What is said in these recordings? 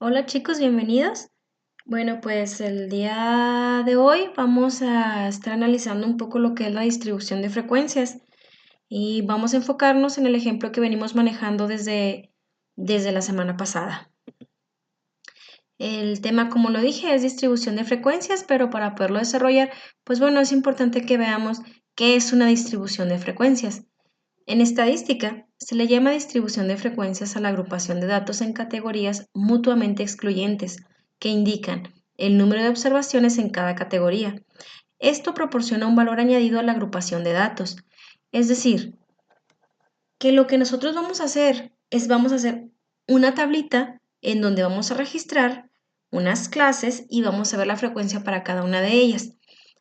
Hola chicos, bienvenidos. Bueno, pues el día de hoy vamos a estar analizando un poco lo que es la distribución de frecuencias y vamos a enfocarnos en el ejemplo que venimos manejando desde la semana pasada. El tema, como lo dije, es distribución de frecuencias, pero para poderlo desarrollar, pues bueno, es importante que veamos qué es una distribución de frecuencias. En estadística, se le llama distribución de frecuencias a la agrupación de datos en categorías mutuamente excluyentes, que indican el número de observaciones en cada categoría. Esto proporciona un valor añadido a la agrupación de datos. Es decir, que lo que nosotros vamos a hacer una tablita en donde vamos a registrar unas clases y vamos a ver la frecuencia para cada una de ellas.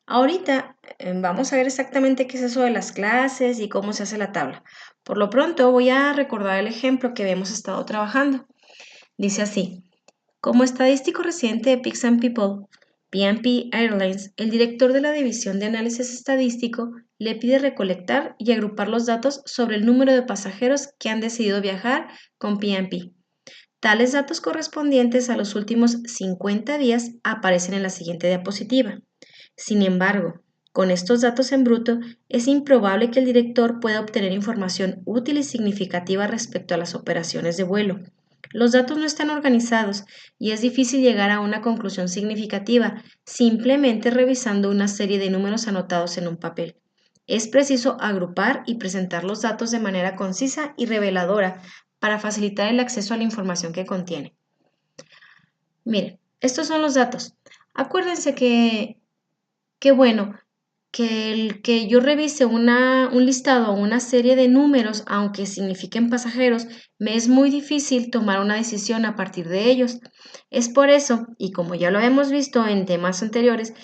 Ahorita vamos a ver exactamente qué es eso de las clases y cómo se hace la tabla. Por lo pronto voy a recordar el ejemplo que habíamos estado trabajando. Dice así: como estadístico residente de Pix and People, P&P Airlines, el director de la División de Análisis Estadístico le pide recolectar y agrupar los datos sobre el número de pasajeros que han decidido viajar con P&P. Tales datos correspondientes a los últimos 50 días aparecen en la siguiente diapositiva. Sin embargo, con estos datos en bruto, es improbable que el director pueda obtener información útil y significativa respecto a las operaciones de vuelo. Los datos no están organizados y es difícil llegar a una conclusión significativa simplemente revisando una serie de números anotados en un papel. Es preciso agrupar y presentar los datos de manera concisa y reveladora para facilitar el acceso a la información que contiene. Miren, estos son los datos. Acuérdense que bueno, que el que yo revise un listado o una serie de números, aunque signifiquen pasajeros, me es muy difícil tomar una decisión a partir de ellos. Es por eso, y como ya lo hemos visto en temas anteriores,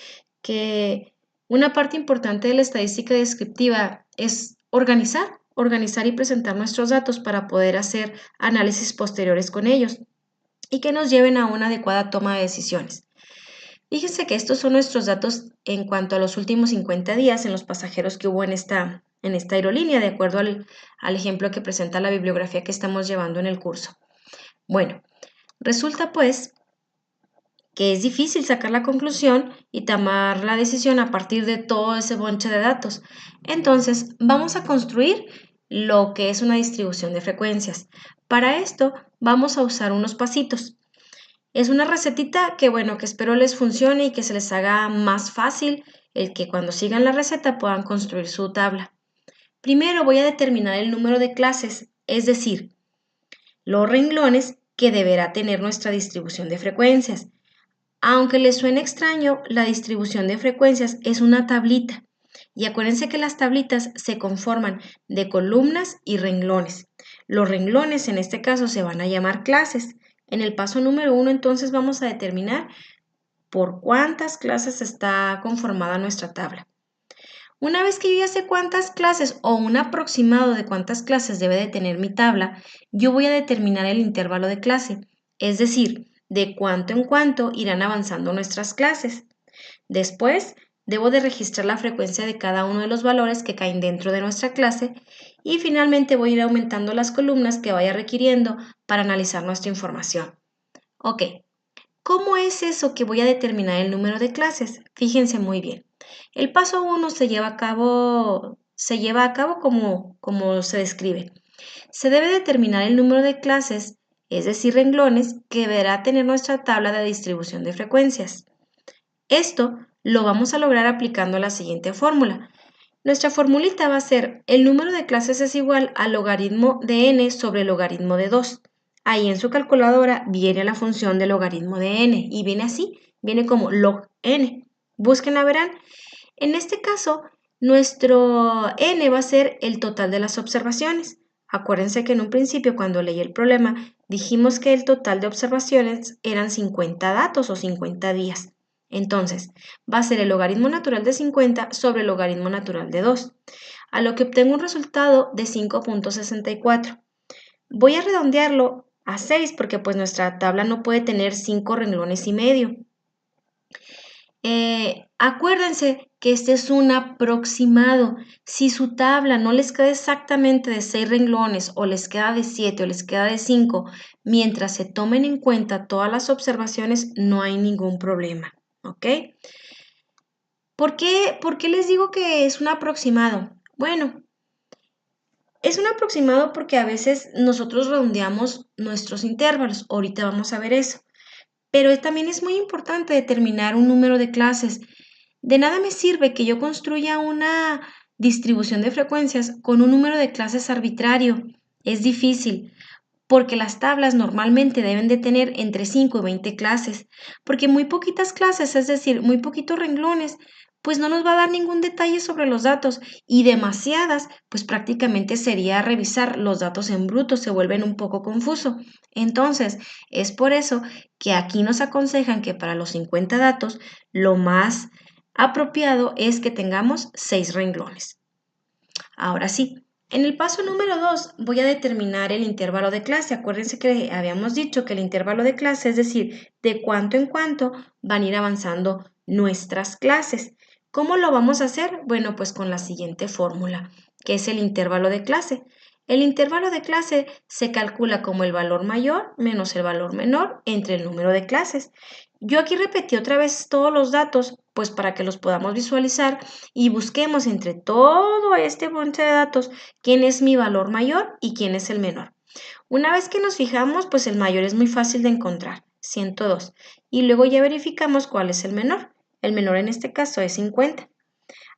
que una parte importante de la estadística descriptiva es organizar y presentar nuestros datos para poder hacer análisis posteriores con ellos y que nos lleven a una adecuada toma de decisiones. Fíjense que estos son nuestros datos en cuanto a los últimos 50 días en los pasajeros que hubo en esta aerolínea, de acuerdo al ejemplo que presenta la bibliografía que estamos llevando en el curso. Bueno, resulta pues que es difícil sacar la conclusión y tomar la decisión a partir de todo ese bonche de datos. Entonces, vamos a construir lo que es una distribución de frecuencias. Para esto, vamos a usar unos pasitos. Es una recetita que, bueno, que espero les funcione y que se les haga más fácil el que cuando sigan la receta puedan construir su tabla. Primero voy a determinar el número de clases, es decir, los renglones que deberá tener nuestra distribución de frecuencias. Aunque les suene extraño, la distribución de frecuencias es una tablita. Y acuérdense que las tablitas se conforman de columnas y renglones. Los renglones en este caso se van a llamar clases. En el paso número 1 entonces vamos a determinar por cuántas clases está conformada nuestra tabla. Una vez que yo ya sé cuántas clases o un aproximado de cuántas clases debe de tener mi tabla, yo voy a determinar el intervalo de clase, es decir, de cuánto en cuánto irán avanzando nuestras clases. Después, debo de registrar la frecuencia de cada uno de los valores que caen dentro de nuestra clase y finalmente voy a ir aumentando las columnas que vaya requiriendo para analizar nuestra información. Ok, ¿cómo es eso que voy a determinar el número de clases? Fíjense muy bien. El paso 1 se lleva a cabo como se describe. Se debe determinar el número de clases, es decir, renglones, que deberá tener nuestra tabla de distribución de frecuencias. Esto lo vamos a lograr aplicando la siguiente fórmula. Nuestra formulita va a ser: el número de clases es igual al logaritmo de n sobre el logaritmo de 2. Ahí en su calculadora viene la función del logaritmo de n y viene así, viene como log n. Búsquenla, verán. En este caso, nuestro n va a ser el total de las observaciones. Acuérdense que en un principio, cuando leí el problema, dijimos que el total de observaciones eran 50 datos o 50 días. Entonces, va a ser el logaritmo natural de 50 sobre el logaritmo natural de 2, a lo que obtengo un resultado de 5.64. Voy a redondearlo a 6 porque pues nuestra tabla no puede tener 5 renglones y medio. Acuérdense que este es un aproximado. Si su tabla no les queda exactamente de 6 renglones o les queda de 7 o les queda de 5, mientras se tomen en cuenta todas las observaciones, no hay ningún problema, ¿ok? ¿Por qué les digo que es un aproximado? Bueno, es un aproximado porque a veces nosotros redondeamos nuestros intervalos. Ahorita vamos a ver eso. Pero también es muy importante determinar un número de clases. De nada me sirve que yo construya una distribución de frecuencias con un número de clases arbitrario. Es difícil, porque las tablas normalmente deben de tener entre 5 y 20 clases, porque muy poquitas clases, es decir, muy poquitos renglones, pues no nos va a dar ningún detalle sobre los datos y demasiadas, pues prácticamente sería revisar los datos en bruto, se vuelven un poco confuso. Entonces, es por eso que aquí nos aconsejan que para los 50 datos, lo más apropiado es que tengamos 6 renglones. Ahora sí, en el paso número 2 voy a determinar el intervalo de clase. Acuérdense que habíamos dicho que el intervalo de clase, es decir, de cuánto en cuánto van a ir avanzando nuestras clases. ¿Cómo lo vamos a hacer? Bueno, pues con la siguiente fórmula, que es el intervalo de clase. El intervalo de clase se calcula como el valor mayor menos el valor menor entre el número de clases. Yo aquí repetí otra vez todos los datos, pues para que los podamos visualizar y busquemos entre todo este bonche de datos quién es mi valor mayor y quién es el menor. Una vez que nos fijamos, pues el mayor es muy fácil de encontrar, 102, y luego ya verificamos cuál es el menor. El menor en este caso es 50.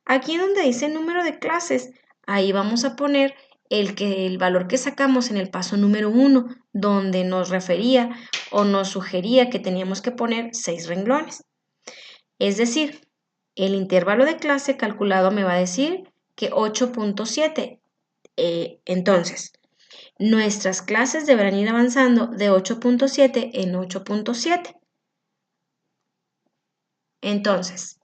Aquí en donde dice número de clases, ahí vamos a poner el valor que sacamos en el paso número 1, donde nos refería o nos sugería que teníamos que poner 6 renglones. Es decir, el intervalo de clase calculado me va a decir que 8.7. Entonces, nuestras clases deberán ir avanzando de 8.7 en 8.7. Entonces,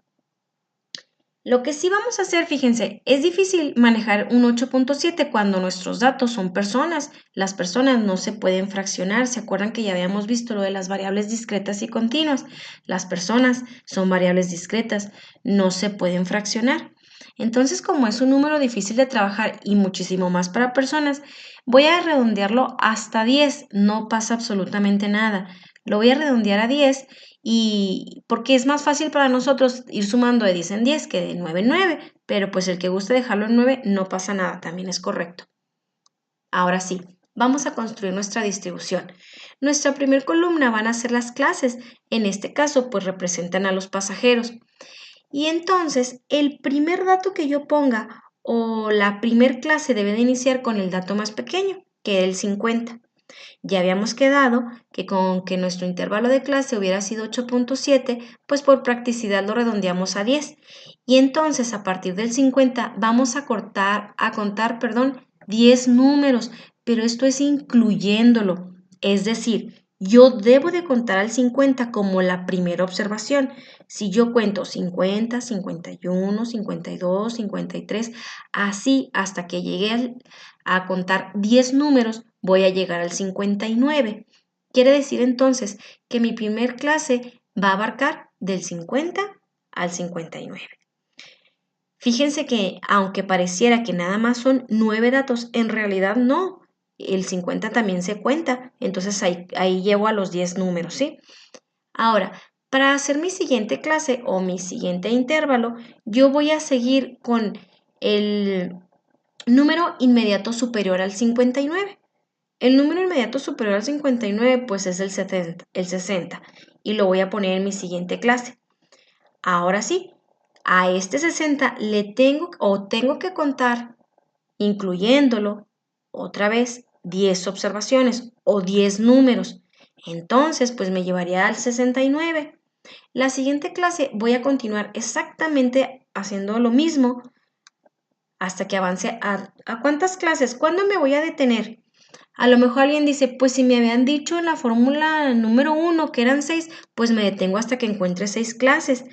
lo que sí vamos a hacer, fíjense, es difícil manejar un 8.7 cuando nuestros datos son personas. Las personas no se pueden fraccionar. ¿Se acuerdan que ya habíamos visto lo de las variables discretas y continuas? Las personas son variables discretas, no se pueden fraccionar. Entonces, como es un número difícil de trabajar y muchísimo más para personas, voy a redondearlo hasta 10. No pasa absolutamente nada. Lo voy a redondear a 10 y porque es más fácil para nosotros ir sumando de 10 en 10 que de 9 en 9, pero pues el que guste dejarlo en 9 no pasa nada, también es correcto. Ahora sí, vamos a construir nuestra distribución. Nuestra primer columna van a ser las clases, en este caso pues representan a los pasajeros. Y entonces el primer dato que yo ponga o la primer clase debe de iniciar con el dato más pequeño, que es el 50. Ya habíamos quedado que con que nuestro intervalo de clase hubiera sido 8.7, pues por practicidad lo redondeamos a 10. Y entonces a partir del 50 vamos a contar 10 números, pero esto es incluyéndolo. Es decir, yo debo de contar al 50 como la primera observación. Si yo cuento 50, 51, 52, 53, así hasta que llegue a contar 10 números, voy a llegar al 59. Quiere decir entonces que mi primer clase va a abarcar del 50 al 59. Fíjense que aunque pareciera que nada más son 9 datos, en realidad no. El 50 también se cuenta, entonces ahí llevo a los 10 números, ¿sí? Ahora, para hacer mi siguiente clase o mi siguiente intervalo, yo voy a seguir con el número inmediato superior al 59. El número inmediato superior al 59 pues es el 60 y lo voy a poner en mi siguiente clase. Ahora sí, a este 60 tengo que contar, incluyéndolo, otra vez 10 observaciones o 10 números. Entonces, pues me llevaría al 69. La siguiente clase voy a continuar exactamente haciendo lo mismo hasta que avance a ¿cuántas clases? ¿Cuándo me voy a detener? A lo mejor alguien dice, pues si me habían dicho en la fórmula número 1 que eran 6, pues me detengo hasta que encuentre 6 clases.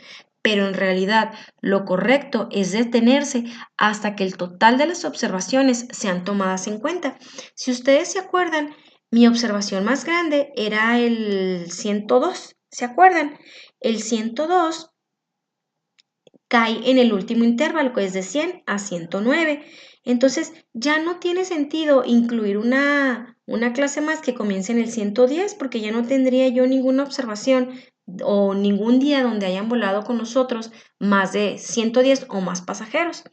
Pero en realidad lo correcto es detenerse hasta que el total de las observaciones sean tomadas en cuenta. Si ustedes se acuerdan, mi observación más grande era el 102. ¿Se acuerdan? El 102 cae en el último intervalo, que es de 100 a 109. Entonces, ya no tiene sentido incluir una clase más que comience en el 110, porque ya no tendría yo ninguna observación o ningún día donde hayan volado con nosotros más de 110 o más pasajeros.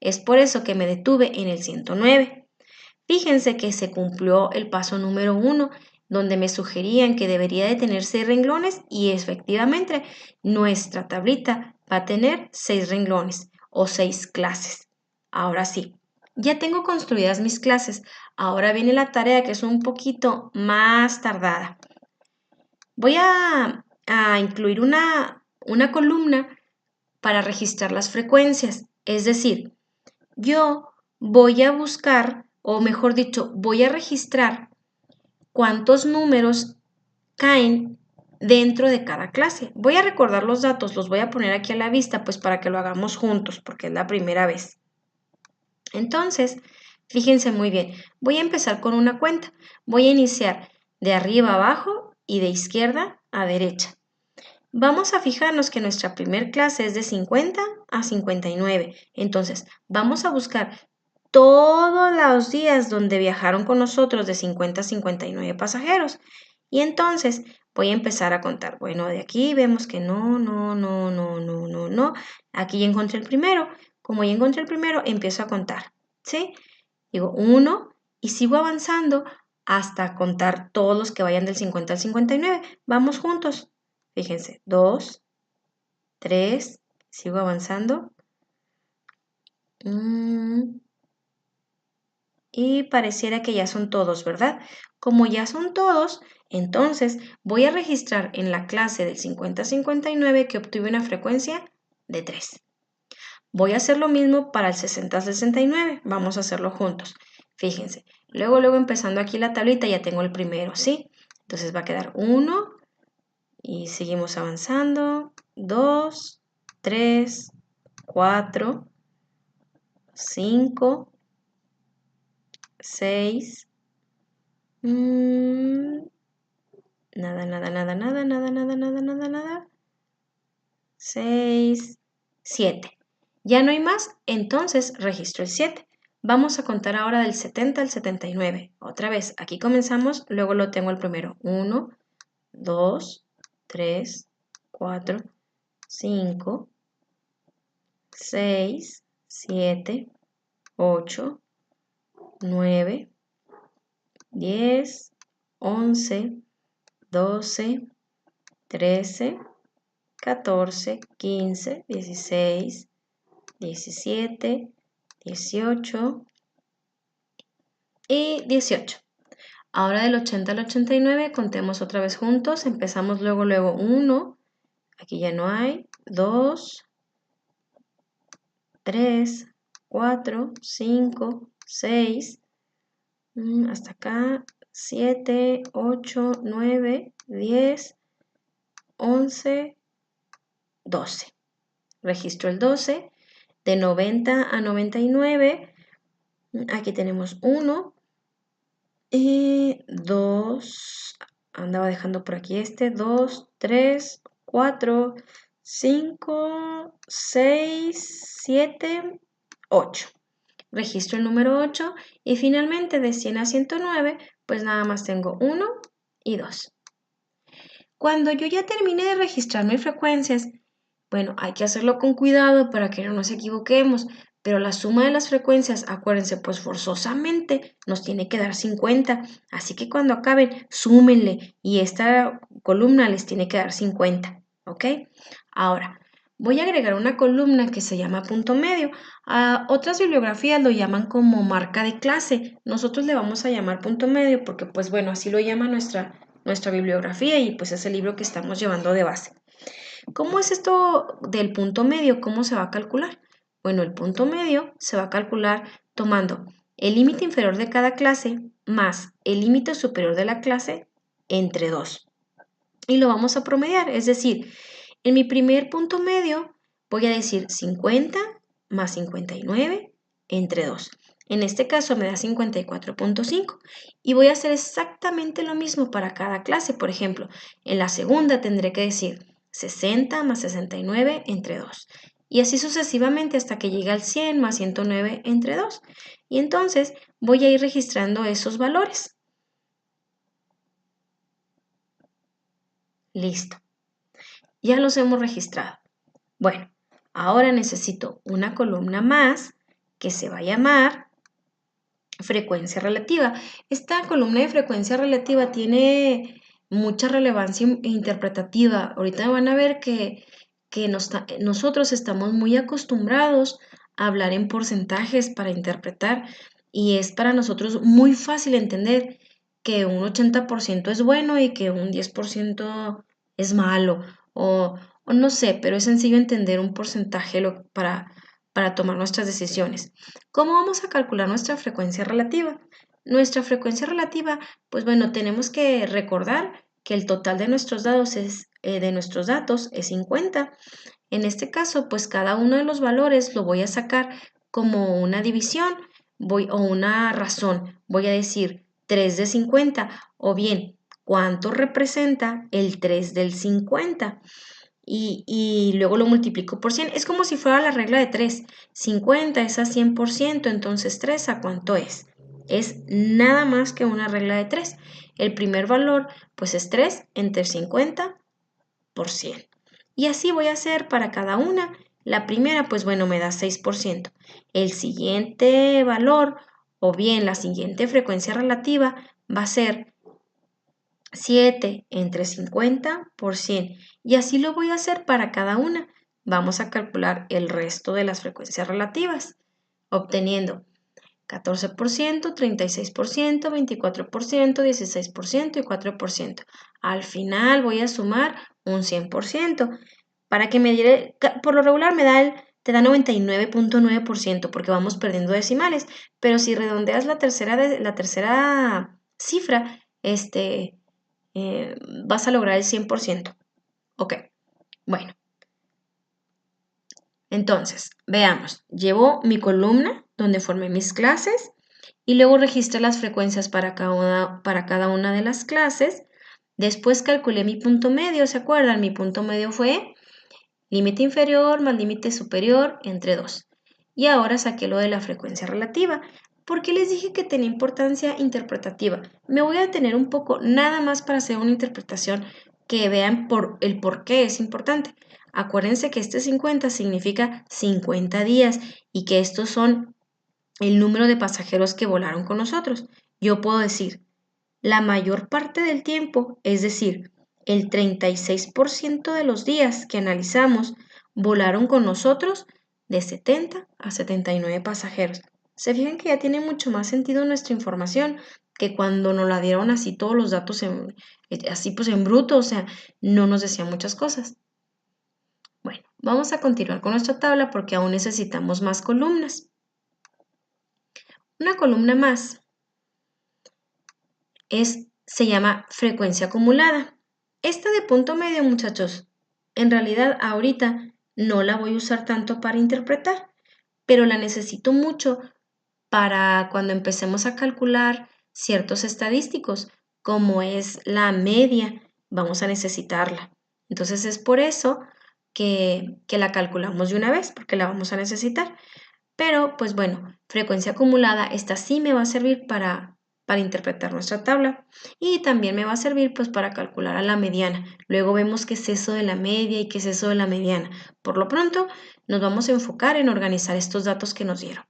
Es por eso que me detuve en el 109. Fíjense que se cumplió el paso número 1, donde me sugerían que debería de tener 6 renglones y efectivamente nuestra tablita va a tener 6 renglones o 6 clases. Ahora sí, ya tengo construidas mis clases. Ahora viene la tarea que es un poquito más tardada. Voy a incluir una columna para registrar las frecuencias. Es decir, yo voy a buscar, o mejor dicho, voy a registrar cuántos números caen dentro de cada clase. Voy a recordar los datos, los voy a poner aquí a la vista, pues para que lo hagamos juntos, porque es la primera vez. Entonces, fíjense muy bien, voy a empezar con una cuenta. Voy a iniciar de arriba a abajo y de izquierda a derecha. Vamos a fijarnos que nuestra primer clase es de 50 a 59. Entonces, vamos a buscar todos los días donde viajaron con nosotros de 50 a 59 pasajeros. Y entonces voy a empezar a contar. Bueno, de aquí vemos que no. Aquí ya encontré el primero. Como ya encontré el primero, empiezo a contar. ¿Sí? Digo 1 y sigo avanzando hasta contar todos los que vayan del 50 al 59. Vamos juntos. Fíjense, 2, 3, sigo avanzando. Y pareciera que ya son todos, ¿verdad? Como ya son todos, entonces voy a registrar en la clase del 50 a 59 que obtuve una frecuencia de 3. Voy a hacer lo mismo para el 60 a 69. Vamos a hacerlo juntos. Fíjense, luego empezando aquí la tablita ya tengo el primero, ¿sí? Entonces va a quedar 1 y seguimos avanzando. 2, 3, 4, 5, 6. Nada. 6, 7. Ya no hay más, entonces registro el 7. Vamos a contar ahora del 70 al 79. Otra vez, aquí comenzamos, luego lo tengo el primero. 1, 2, 3, 4, 5, 6, 7, 8, 9, 10, 11, 12, 13, 14, 15, 16, 17, 18 y 18. Ahora del 80 al 89 contemos otra vez juntos. Empezamos luego 1. Aquí ya no hay. 2, 3, 4, 5, 6. Hasta acá. 7, 8, 9, 10, 11, 12. Registro el 12. De 90 a 99. Aquí tenemos 1. 2, andaba dejando por aquí 2, 3, 4, 5, 6, 7, 8. Registro el número 8 y finalmente de 100 a 109, pues nada más tengo 1 y 2. Cuando yo ya termine de registrar mis frecuencias, bueno, hay que hacerlo con cuidado para que no nos equivoquemos, pero la suma de las frecuencias, acuérdense, pues forzosamente nos tiene que dar 50, así que cuando acaben, súmenle y esta columna les tiene que dar 50, ¿ok? Ahora, voy a agregar una columna que se llama punto medio. Otras bibliografías lo llaman como marca de clase. Nosotros le vamos a llamar punto medio porque, pues bueno, así lo llama nuestra bibliografía y pues es el libro que estamos llevando de base. ¿Cómo es esto del punto medio? ¿Cómo se va a calcular? Bueno, el punto medio se va a calcular tomando el límite inferior de cada clase más el límite superior de la clase entre 2. Y lo vamos a promediar, es decir, en mi primer punto medio voy a decir 50 más 59 entre 2. En este caso me da 54.5 y voy a hacer exactamente lo mismo para cada clase. Por ejemplo, en la segunda tendré que decir 60 más 69 entre 2. y así sucesivamente hasta que llegue al 100 más 109 entre 2. Y entonces voy a ir registrando esos valores. Listo. Ya los hemos registrado. Bueno, ahora necesito una columna más que se va a llamar frecuencia relativa. Esta columna de frecuencia relativa tiene mucha relevancia interpretativa. Ahorita van a ver que nosotros estamos muy acostumbrados a hablar en porcentajes para interpretar y es para nosotros muy fácil entender que un 80% es bueno y que un 10% es malo o no sé, pero es sencillo entender un porcentaje para tomar nuestras decisiones. ¿Cómo vamos a calcular nuestra frecuencia relativa? Nuestra frecuencia relativa, pues bueno, tenemos que recordar que el total de nuestros datos es 50. En este caso, pues cada uno de los valores lo voy a sacar como una división o una razón. Voy a decir 3 de 50 o bien cuánto representa el 3 del 50. Y luego lo multiplico por 100. Es como si fuera la regla de 3. 50 es a 100%, entonces 3 ¿a cuánto es? Es nada más que una regla de 3. El primer valor pues es 3 entre 50 por 100. Y así voy a hacer para cada una. La primera pues bueno me da 6%. El siguiente valor o bien la siguiente frecuencia relativa va a ser 7 entre 50 por 100 y así lo voy a hacer para cada una. Vamos a calcular el resto de las frecuencias relativas, obteniendo 14%, 36%, 24%, 16% y 4%. Al final voy a sumar un 100%. Para que me diera, por lo regular te da 99.9% porque vamos perdiendo decimales, pero si redondeas la tercera cifra, vas a lograr el 100%. Ok, bueno. Entonces, veamos. Llevo mi columna donde formé mis clases y luego registré las frecuencias para cada una de las clases. Después calculé mi punto medio, ¿se acuerdan? Mi punto medio fue límite inferior más límite superior entre 2. Y ahora saqué lo de la frecuencia relativa. ¿Por qué les dije que tenía importancia interpretativa? Me voy a detener un poco nada más para hacer una interpretación que vean el por qué es importante. Acuérdense que este 50 significa 50 días y que estos son el número de pasajeros que volaron con nosotros. Yo puedo decir, la mayor parte del tiempo, es decir, el 36% de los días que analizamos volaron con nosotros de 70 a 79 pasajeros. Se fijan que ya tiene mucho más sentido nuestra información que cuando nos la dieron así todos los datos así pues en bruto, o sea, no nos decía muchas cosas. Bueno, vamos a continuar con nuestra tabla porque aún necesitamos más columnas. Una columna más se llama frecuencia acumulada. Esta de punto medio, muchachos, en realidad ahorita no la voy a usar tanto para interpretar, pero la necesito mucho para cuando empecemos a calcular ciertos estadísticos, como es la media, vamos a necesitarla. Entonces es por eso que la calculamos de una vez, porque la vamos a necesitar. Pero, pues bueno, frecuencia acumulada, esta sí me va a servir para interpretar nuestra tabla y también me va a servir pues para calcular a la mediana. Luego vemos qué es eso de la media y qué es eso de la mediana. Por lo pronto, nos vamos a enfocar en organizar estos datos que nos dieron.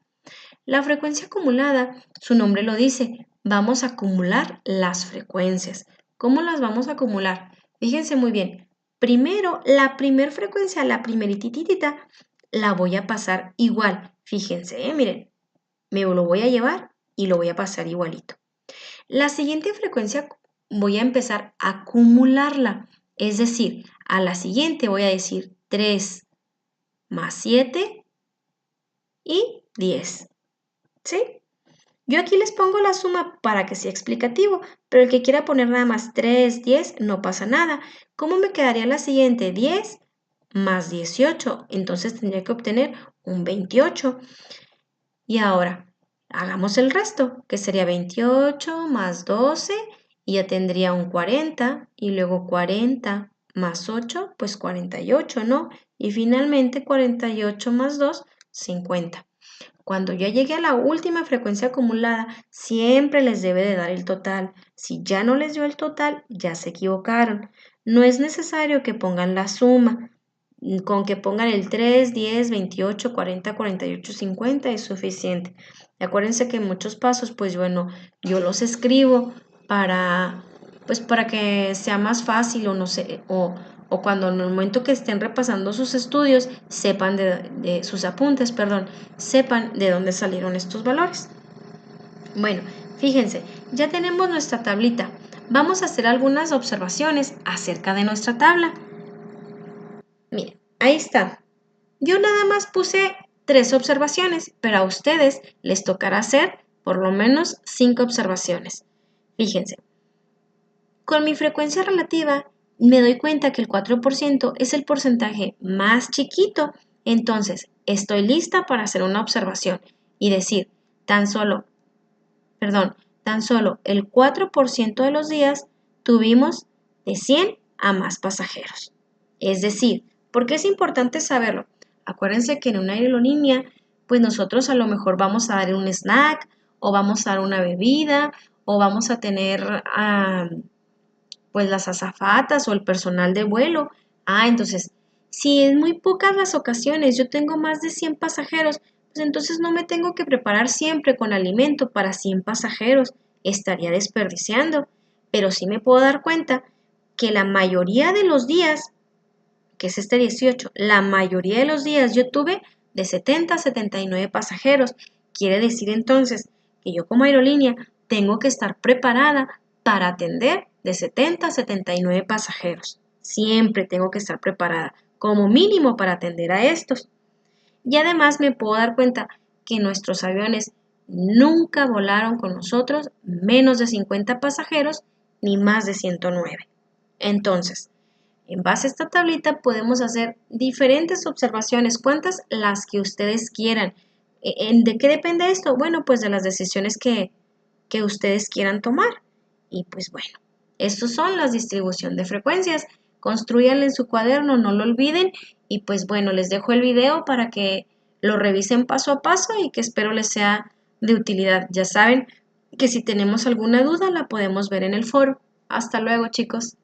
La frecuencia acumulada, su nombre lo dice, vamos a acumular las frecuencias. ¿Cómo las vamos a acumular? Fíjense muy bien. Primero, la primer frecuencia, la primerititita, la voy a pasar igual. Fíjense, miren, me lo voy a llevar y lo voy a pasar igualito. La siguiente frecuencia voy a empezar a acumularla. Es decir, a la siguiente voy a decir 3 más 7 y 10. ¿Sí? Yo aquí les pongo la suma para que sea explicativo, pero el que quiera poner nada más 3, 10, no pasa nada. ¿Cómo me quedaría la siguiente? 10 más 18. Entonces tendría que obtener un 28. Y ahora, hagamos el resto, que sería 28 más 12 y ya tendría un 40. Y luego 40 más 8, pues 48, ¿no? Y finalmente 48 más 2, 50. Cuando ya llegue a la última frecuencia acumulada, siempre les debe de dar el total. Si ya no les dio el total, ya se equivocaron. No es necesario que pongan la suma. Con que pongan el 3, 10, 28, 40, 48, 50 es suficiente. Acuérdense que en muchos pasos, pues bueno, yo los escribo para, pues para que sea más fácil o no sé, o cuando en el momento que estén repasando sus estudios, sepan de sus apuntes, perdón, sepan de dónde salieron estos valores. Bueno, fíjense, ya tenemos nuestra tablita. Vamos a hacer algunas observaciones acerca de nuestra tabla. Miren, ahí está. Yo nada más puse 3 observaciones, pero a ustedes les tocará hacer por lo menos 5 observaciones. Fíjense, con mi frecuencia relativa me doy cuenta que el 4% es el porcentaje más chiquito, entonces estoy lista para hacer una observación y decir, tan solo el 4% de los días tuvimos de 100 a más pasajeros. Es decir, ¿por qué es importante saberlo? Acuérdense que en una aerolínea, pues nosotros a lo mejor vamos a dar un snack o vamos a dar una bebida o vamos a tener pues las azafatas o el personal de vuelo. Entonces, si en muy pocas las ocasiones yo tengo más de 100 pasajeros, pues entonces no me tengo que preparar siempre con alimento para 100 pasajeros, estaría desperdiciando. Pero sí me puedo dar cuenta que la mayoría de los días, que es este 18, la mayoría de los días yo tuve de 70 a 79 pasajeros. Quiere decir entonces que yo como aerolínea tengo que estar preparada para atender de 70 a 79 pasajeros. Siempre tengo que estar preparada, como mínimo para atender a estos. Y además me puedo dar cuenta que nuestros aviones nunca volaron con nosotros menos de 50 pasajeros ni más de 109. Entonces, en base a esta tablita podemos hacer diferentes observaciones, cuantas las que ustedes quieran. ¿De qué depende esto? Bueno, pues de las decisiones que ustedes quieran tomar. Y pues bueno, estos son las distribución de frecuencias. Construyanla en su cuaderno, no lo olviden. Y pues bueno, les dejo el video para que lo revisen paso a paso y que espero les sea de utilidad. Ya saben que si tenemos alguna duda la podemos ver en el foro. Hasta luego, chicos.